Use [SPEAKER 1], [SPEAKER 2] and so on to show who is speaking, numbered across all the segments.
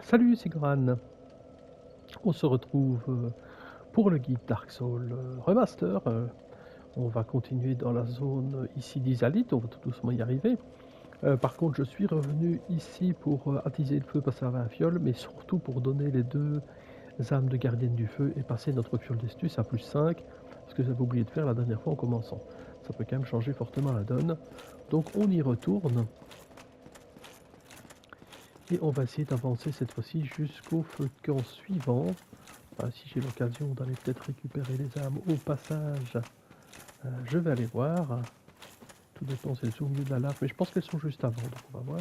[SPEAKER 1] Salut, c'est Goran. On se retrouve pour le guide Dark Souls Remaster. On va continuer dans la zone ici d'Isalit, on va tout doucement y arriver. Par contre, je suis revenu ici pour attiser le feu, passer à la fiole, mais surtout pour donner les deux âmes de gardienne du feu et passer notre fiole d'estus à plus 5, ce que j'avais oublié de faire la dernière fois en commençant. Ça peut quand même changer fortement la donne. Donc on y retourne. Et on va essayer d'avancer cette fois-ci jusqu'au feu de camp suivant. Si j'ai l'occasion d'aller peut-être récupérer les âmes au passage, je vais aller voir. Tout dépend si elles sont au milieu de la lave, mais je pense qu'elles sont juste avant, donc on va voir.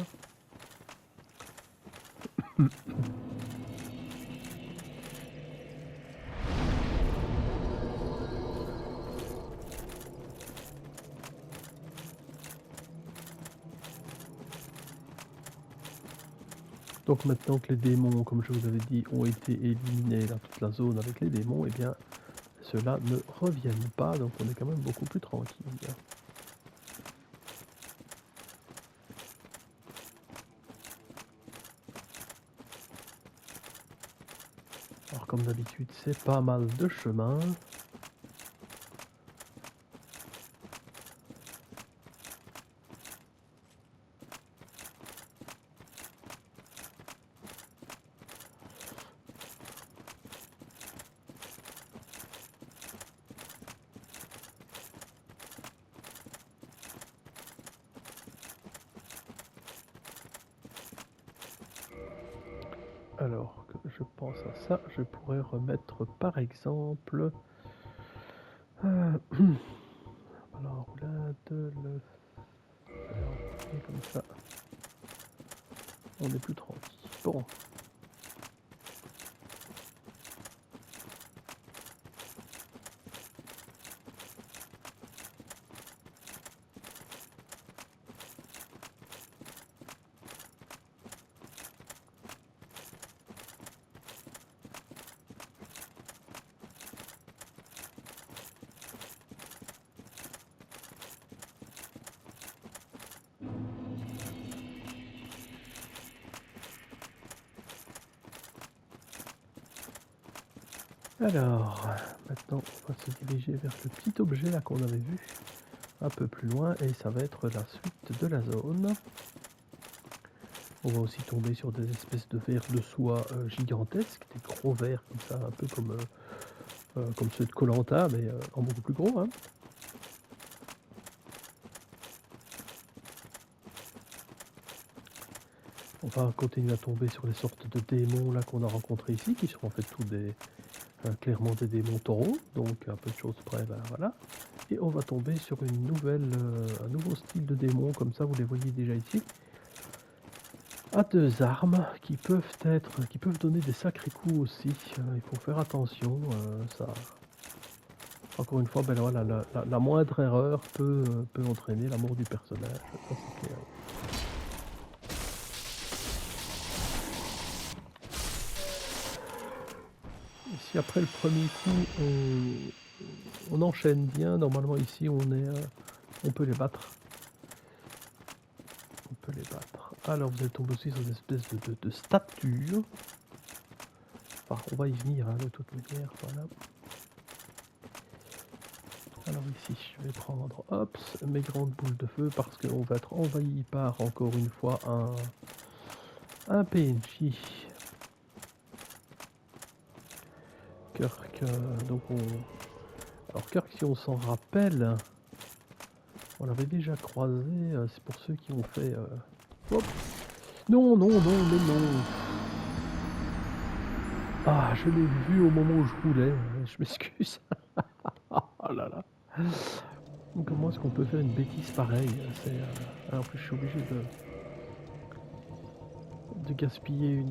[SPEAKER 1] Donc maintenant que les démons, comme je vous avais dit, ont été éliminés dans toute la zone avec les démons, eh bien ceux-là ne reviennent pas, donc on est quand même beaucoup plus tranquille. Alors comme d'habitude, c'est pas mal de chemin. Alors que je pense à ça, je pourrais remettre par exemple la roulade, le et comme ça on est plus tranquille. Bon. Alors, maintenant on va se diriger vers le petit objet là qu'on avait vu un peu plus loin et ça va être la suite de la zone. On va aussi tomber sur des espèces de vers de soie gigantesques, des gros vers comme ça, un peu comme ceux de koh mais en beaucoup plus gros. Hein. On va continuer à tomber sur les sortes de démons là qu'on a rencontrés ici, qui sont en fait tous des clairement des démons taureaux, donc à peu de choses près, ben voilà. Et on va tomber sur une nouvelle, un nouveau style de démon, comme ça vous les voyez déjà ici, à deux armes qui peuvent donner des sacrés coups aussi. Il faut faire attention, ça. Encore une fois, ben voilà, la moindre erreur peut entraîner la mort du personnage. Ça, c'est clair. Et si après le premier coup on enchaîne bien, normalement ici on peut les battre. On peut les battre. Alors vous allez tomber aussi sur des espèces de statues. Enfin, on va y venir hein, de toute manière. Voilà. Alors ici, je vais prendre hop, mes grandes boules de feu parce qu'on va être envahi par encore une fois un PNJ. Kirk, donc alors Kirk, si on s'en rappelle, on l'avait déjà croisé, c'est pour ceux qui ont fait... Hop. Non, non, non, mais non. Ah, je l'ai vu au moment où je roulais, je m'excuse. Oh là là. Comment est-ce qu'on peut faire une bêtise pareille? En plus, je suis obligé de gaspiller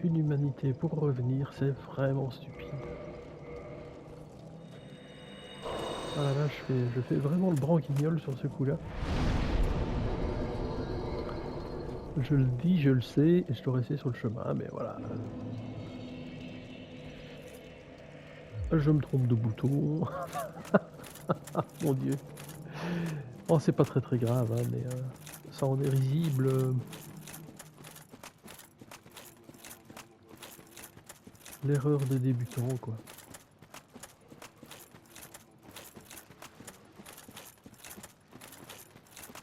[SPEAKER 1] une humanité pour revenir, c'est vraiment stupide. Ah là là, je fais vraiment le branquignol sur ce coup-là. Je le dis, je le sais, et je dois rester sur le chemin, mais voilà. Je me trompe de bouton. Mon Dieu. Oh, c'est pas très grave, hein, mais ça en est risible. l'erreur des débutants, quoi.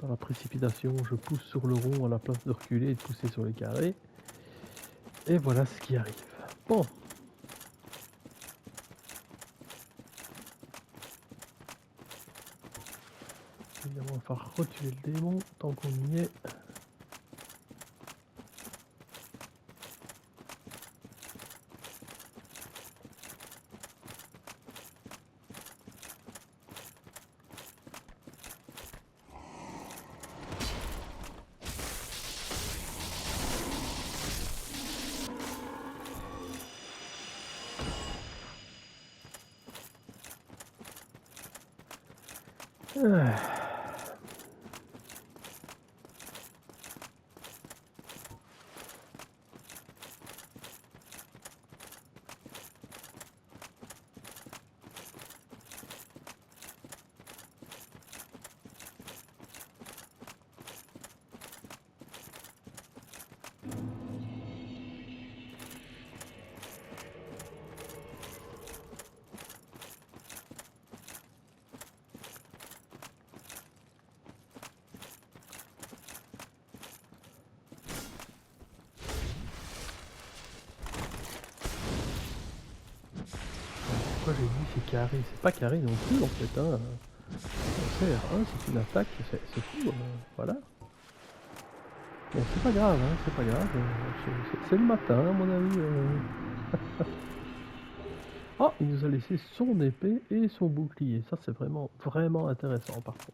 [SPEAKER 1] Dans la précipitation, je pousse sur le rond à la place de reculer et de pousser sur les carrés. Et voilà ce qui arrive. Bon. Évidemment, on va falloir retuer le démon tant qu'on y est. Ah. Pourquoi j'ai dit c'est carré? C'est pas carré non plus en fait. Hein. CR1 c'est une attaque, c'est fou. Voilà. Bon, c'est pas grave, hein, c'est pas grave. C'est le matin à mon avis. Ah, il nous a laissé son épée et son bouclier. Ça c'est vraiment, vraiment intéressant par contre.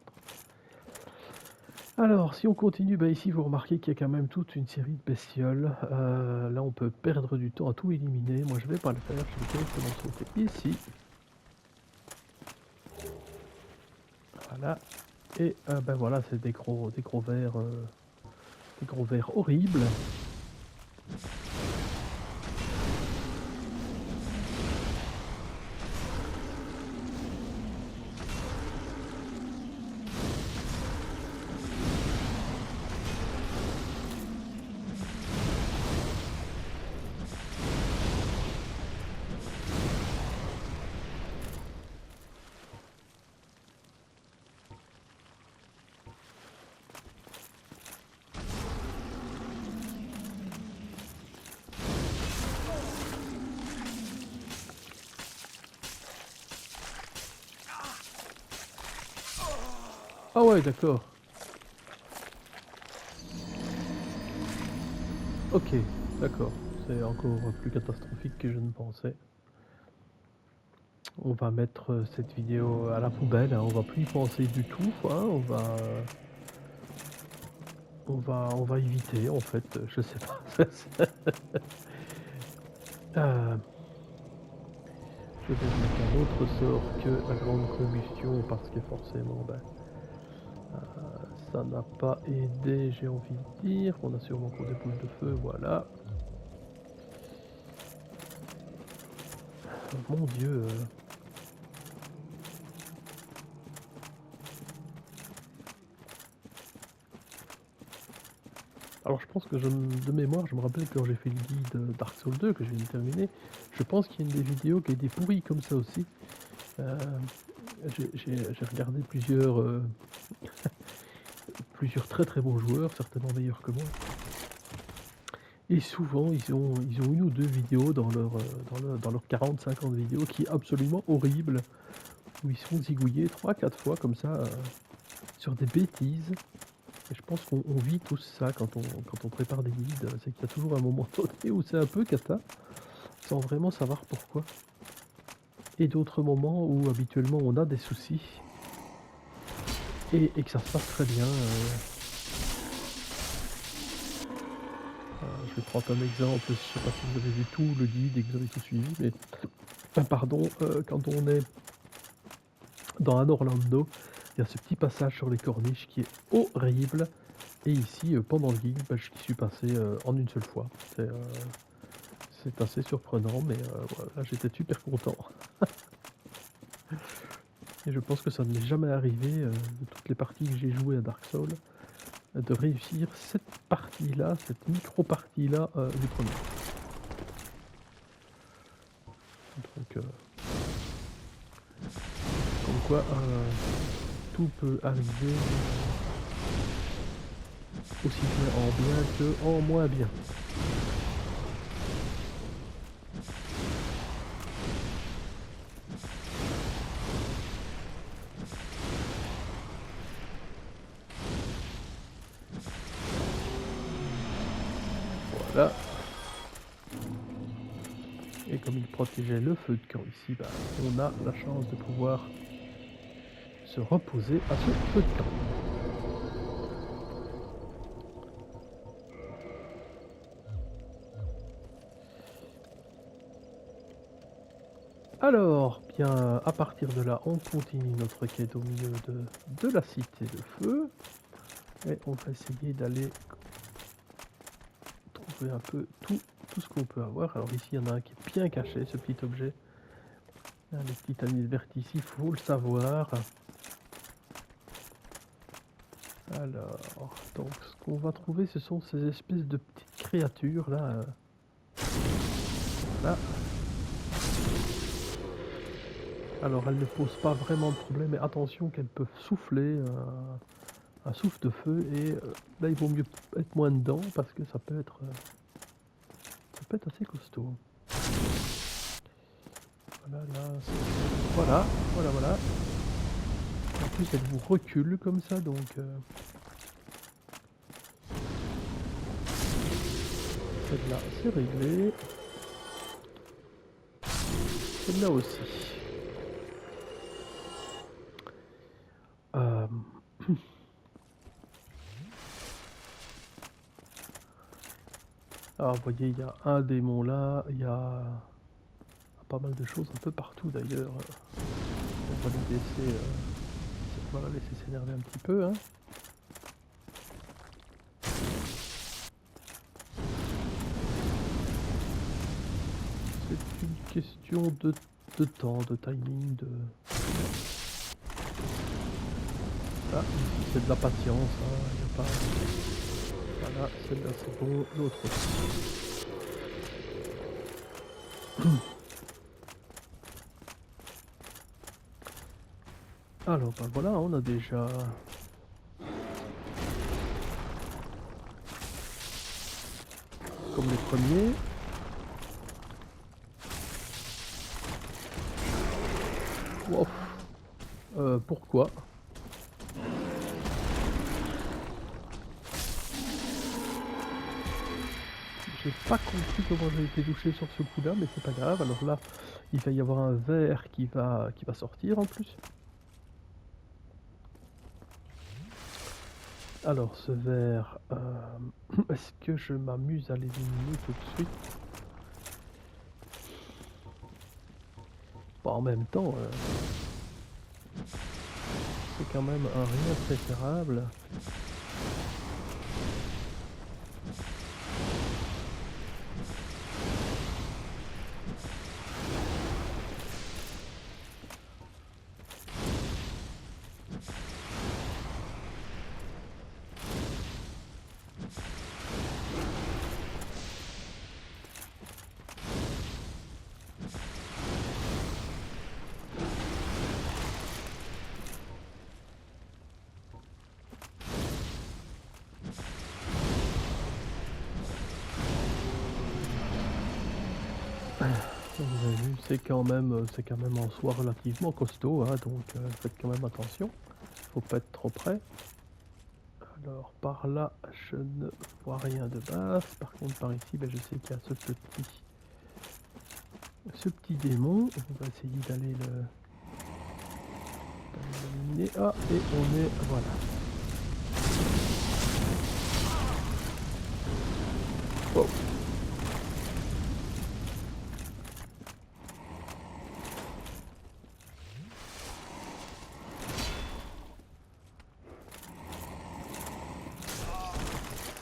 [SPEAKER 1] Alors, si on continue, bah ici vous remarquez qu'il y a quand même toute une série de bestioles. Là on peut perdre du temps à tout éliminer. Moi je vais pas le faire, je vais directement sauter ici. Voilà. Et ben voilà, c'est des gros vers horribles. Ah ouais, d'accord. Ok, d'accord. C'est encore plus catastrophique que je ne pensais. On va mettre cette vidéo à la poubelle, hein. On va plus y penser du tout, hein. On va éviter en fait, je sais pas. Euh, je vais mettre un autre sort que la grande combustion parce que forcément, ben, ça n'a pas aidé, j'ai envie de dire. On a sûrement encore des boules de feu, voilà. Mon Dieu. Alors je pense que de mémoire, je me rappelle quand j'ai fait le guide Dark Souls 2 que je viens de terminer, je pense qu'il y a une des vidéos qui a été pourrie comme ça aussi. J'ai regardé plusieurs très très bons joueurs, certainement meilleurs que moi. Et souvent ils ont une ou deux vidéos dans leurs 40-50 vidéos qui est absolument horrible, où ils sont zigouillés 3-4 fois comme ça sur des bêtises. Et je pense qu'on vit tous ça quand on prépare des guides, c'est qu'il y a toujours un moment donné où c'est un peu cata, sans vraiment savoir pourquoi. Et d'autres moments où habituellement on a des soucis et que ça se passe très bien. Je vais prendre un exemple, je sais pas si vous avez vu tout le guide et que vous avez tout suivi, mais pardon, quand on est dans un Orlando, il y a ce petit passage sur les corniches qui est horrible. Et ici, pendant le guide, je suis passé en une seule fois. C'est assez surprenant, mais voilà, j'étais super content. Et je pense que ça ne m'est jamais arrivé, de toutes les parties que j'ai jouées à Dark Souls, de réussir cette partie-là, cette micro-partie-là du premier. comme quoi tout peut arriver aussi bien en bien que en moins bien. Voilà. Et comme il protégeait le feu de camp ici, bah, on a la chance de pouvoir se reposer à ce feu de camp. Alors, bien, à partir de là, on continue notre quête au milieu de la cité de feu. Et on va essayer d'aller trouver un peu tout ce qu'on peut avoir. Alors ici, il y en a un qui est bien caché, ce petit objet. Les petites années vertes ici, il faut le savoir. Alors, donc ce qu'on va trouver, ce sont ces espèces de petites créatures là. Voilà. Alors elles ne posent pas vraiment de problème, mais attention qu'elles peuvent souffler un souffle de feu et là il vaut mieux être moins dedans parce que ça peut être assez costaud. Voilà, là, voilà. En plus elle vous recule comme ça, donc celle-là c'est réglé. Celle-là aussi. Alors vous voyez, il y a un démon là, il y a pas mal de choses un peu partout d'ailleurs. On va les laisser, voilà, laisser s'énerver un petit peu. Hein. C'est une question de temps, de timing, de... Ah, ici c'est de la patience, hein, il n'y a pas... Voilà, celle-là c'est bon, l'autre aussi. Alors ben voilà, on a déjà... Comme les premiers. Wow. Pourquoi? J'ai pas compris comment j'ai été touché sur ce coup-là, mais c'est pas grave. Alors là, il va y avoir un verre qui va sortir en plus. Alors ce verre, est-ce que je m'amuse à l'éliminer tout de suite? Bon, en même temps, c'est quand même un rien préférable. Vous avez vu, c'est quand même en soi relativement costaud, hein, donc faites quand même attention. Faut pas être trop près. Alors par là, je ne vois rien de base. Par contre, par ici, ben, je sais qu'il y a ce petit démon. On va essayer d'aller l'éliminer. Ah, et on est... Voilà. Wow.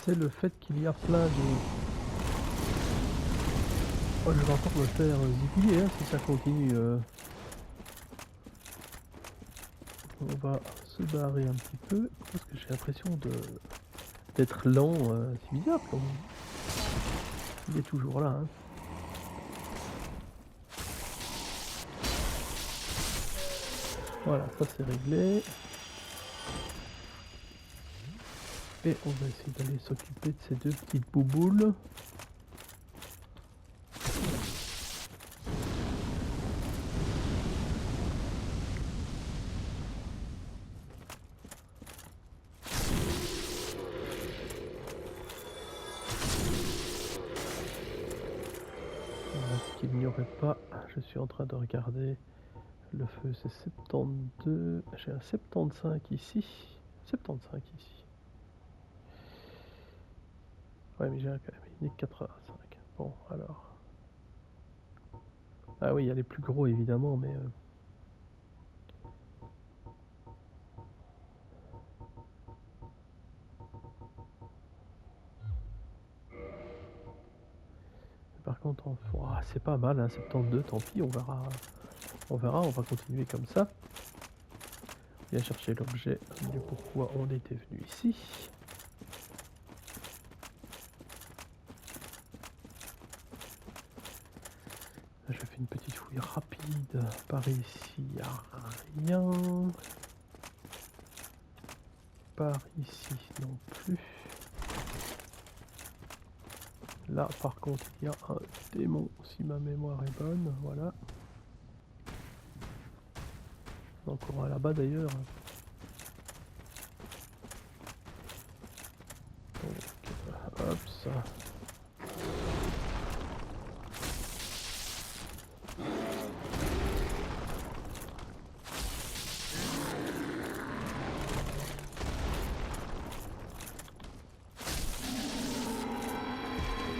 [SPEAKER 1] C'est le fait qu'il y a plein de... Oh, je vais encore me faire zigouiller, hein, si ça continue. On va se barrer un petit peu, parce que j'ai l'impression d'être lent. C'est bizarre quand même. Il est toujours là. Hein. Voilà, ça c'est réglé. Et on va essayer d'aller s'occuper de ces deux petites bouboules. Qu'il n'y aurait pas, je suis en train de regarder, le feu c'est 72, j'ai un 75 ici, 75 ici. Ouais mais j'ai quand même une 85. Bon alors. Ah oui il y a les plus gros évidemment mais... Par contre c'est pas mal, hein, 72, tant pis, on verra, on va continuer comme ça. On vient chercher l'objet du pourquoi on était venu ici. Je fais une petite fouille rapide. Par ici, il n'y a rien. Par ici non plus. Là, par contre, il y a un démon, si ma mémoire est bonne. Voilà. Encore un là-bas d'ailleurs. Donc, hop, ça.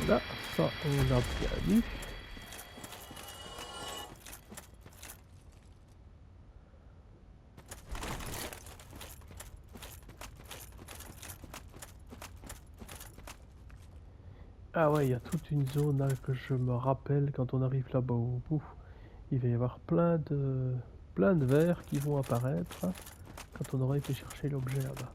[SPEAKER 1] Là, ça, on l'a bien vu. Ah ouais, il y a toute une zone là que je me rappelle quand on arrive là-bas au bout. Il va y avoir plein de vers qui vont apparaître quand on aura été chercher l'objet là-bas.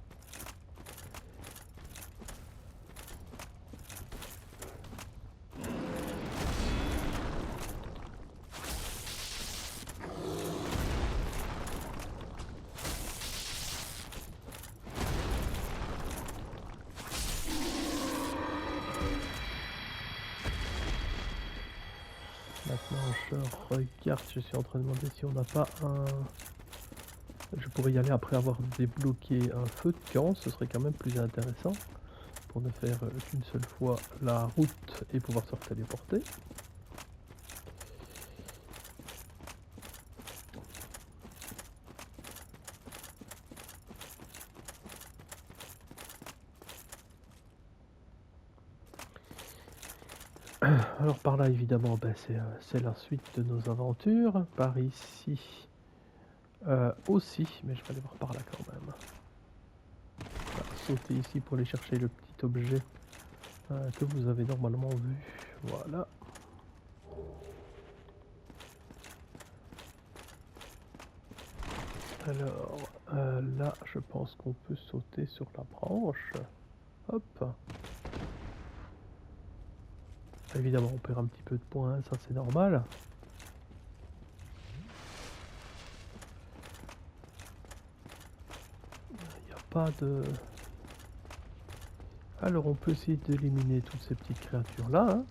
[SPEAKER 1] Maintenant je regarde, je suis en train de demander si on n'a pas un... Je pourrais y aller après avoir débloqué un feu de camp, ce serait quand même plus intéressant pour ne faire qu'une seule fois la route et pouvoir se téléporter. Alors par là évidemment ben, c'est la suite de nos aventures. Par ici aussi, mais je vais aller voir par là quand même. On va sauter ici pour aller chercher le petit objet que vous avez normalement vu. Voilà. Alors là je pense qu'on peut sauter sur la branche. Hop. Évidemment on perd un petit peu de points, ça c'est normal. Il n'y a pas de... Alors on peut essayer d'éliminer toutes ces petites créatures là. Hein.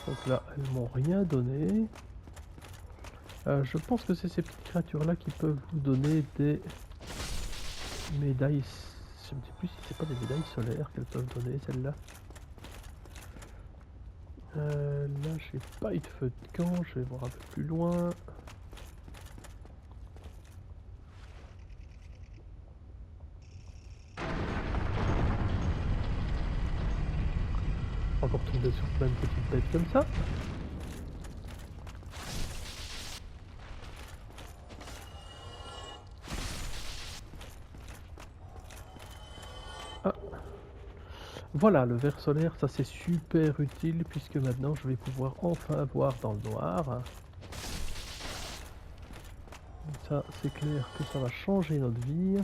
[SPEAKER 1] Donc là elles m'ont rien donné. Je pense que c'est ces petites créatures là qui peuvent vous donner des médailles. Je ne sais plus si c'est pas des médailles solaires qu'elles peuvent donner celles-là. Là j'ai pas eu de feu de camp, je vais voir un peu plus loin. Encore tomber sur plein de petites bêtes comme ça. Ah. Voilà, le verre solaire, ça c'est super utile puisque maintenant je vais pouvoir enfin voir dans le noir. Ça, c'est clair que ça va changer notre vie.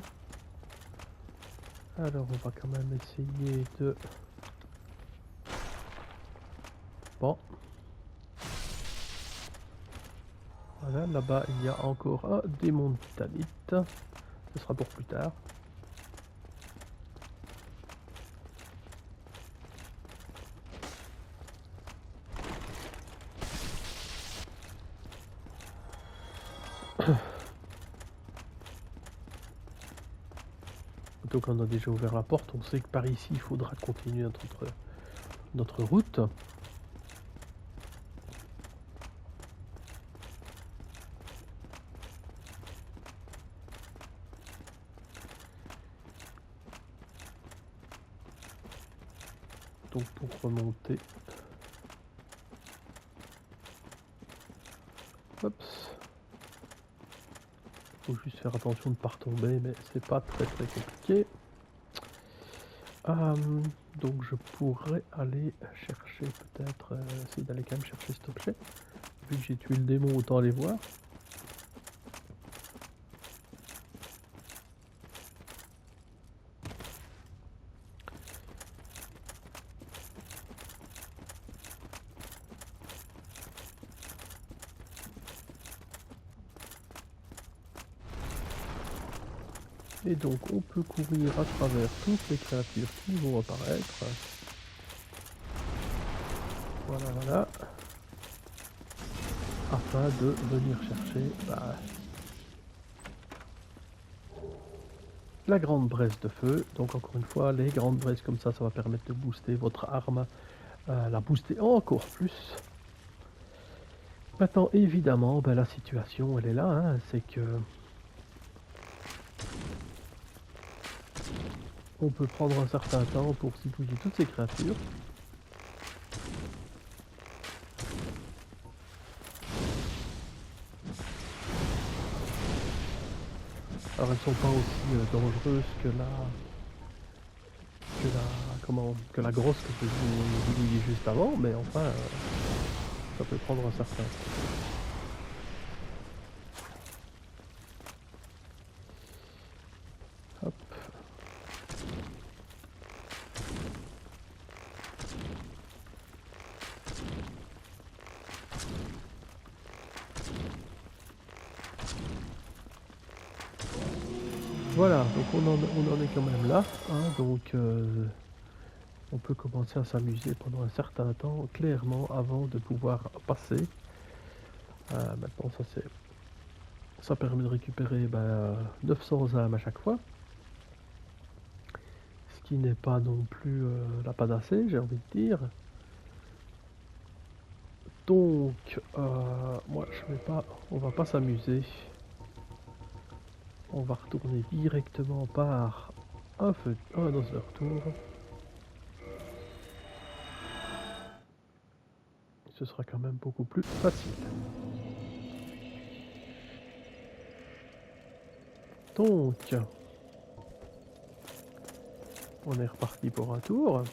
[SPEAKER 1] Alors, on va quand même essayer de... Bon. Voilà, là-bas, il y a encore un démon de titanite. Ce sera pour plus tard. Donc on a déjà ouvert la porte, on sait que par ici il faudra continuer notre route. Donc pour remonter, hop, faut juste faire attention de ne pas retomber, mais c'est pas très compliqué. Donc je pourrais aller chercher peut-être, essayer d'aller quand même chercher cet objet. Vu que j'ai tué le démon, autant aller voir. Et donc on peut courir à travers toutes les créatures qui vont apparaître. Voilà. Afin de venir chercher la grande braise de feu. Donc encore une fois, les grandes braises comme ça va permettre de booster votre arme, la booster encore plus. Maintenant évidemment, la situation elle est là, hein, c'est que on peut prendre un certain temps pour zigouiller toutes ces créatures. Alors elles sont pas aussi dangereuses que la grosse que je vous zigouillais juste avant, mais enfin ça peut prendre un certain temps. Hop. Voilà, donc on en est quand même là, hein, donc on peut commencer à s'amuser pendant un certain temps, clairement, avant de pouvoir passer. Maintenant, ça permet de récupérer 900 âmes à chaque fois, ce qui n'est pas non plus la panacée, j'ai envie de dire. Donc, moi, on va pas s'amuser. On va retourner directement par un Other Tour. Ce sera quand même beaucoup plus facile. Donc, on est reparti pour un tour.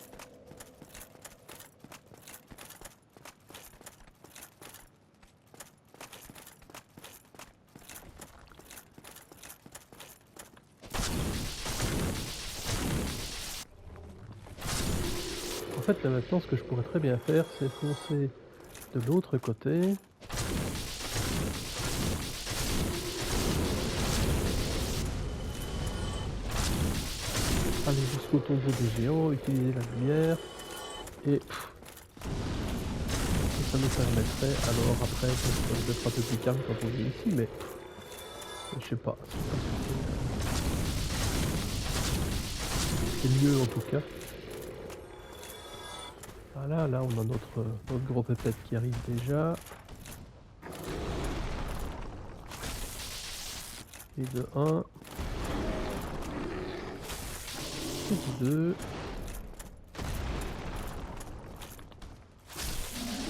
[SPEAKER 1] En fait, là maintenant, ce que je pourrais très bien faire, c'est foncer de l'autre côté. Aller jusqu'au tombeau des géants, utiliser la lumière, et ça nous permettrait, alors après, d'être un peu plus calme quand on est ici, mais je sais pas, c'est mieux en tout cas. Voilà, là on a notre gros pépette qui arrive déjà. Et de 1. Et de 2.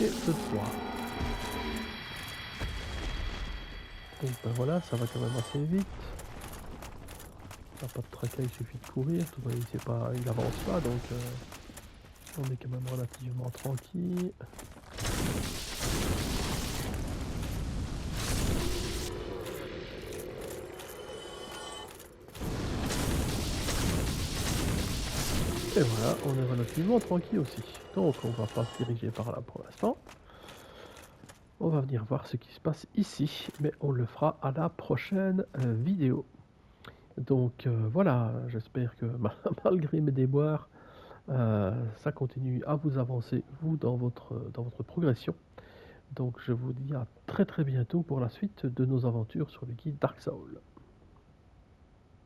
[SPEAKER 1] Et de 3. Donc voilà, ça va quand même assez vite. Pas de tracas, il suffit de courir. Tout voyez, il n'avance pas, donc on est quand même relativement tranquille. Et voilà, on est relativement tranquille aussi. Donc on va pas se diriger par là pour l'instant. On va venir voir ce qui se passe ici, mais on le fera à la prochaine vidéo. Donc voilà, j'espère que malgré mes déboires, ça continue à vous avancer, vous, dans votre progression. Donc je vous dis à très très bientôt pour la suite de nos aventures sur le guide Dark Souls.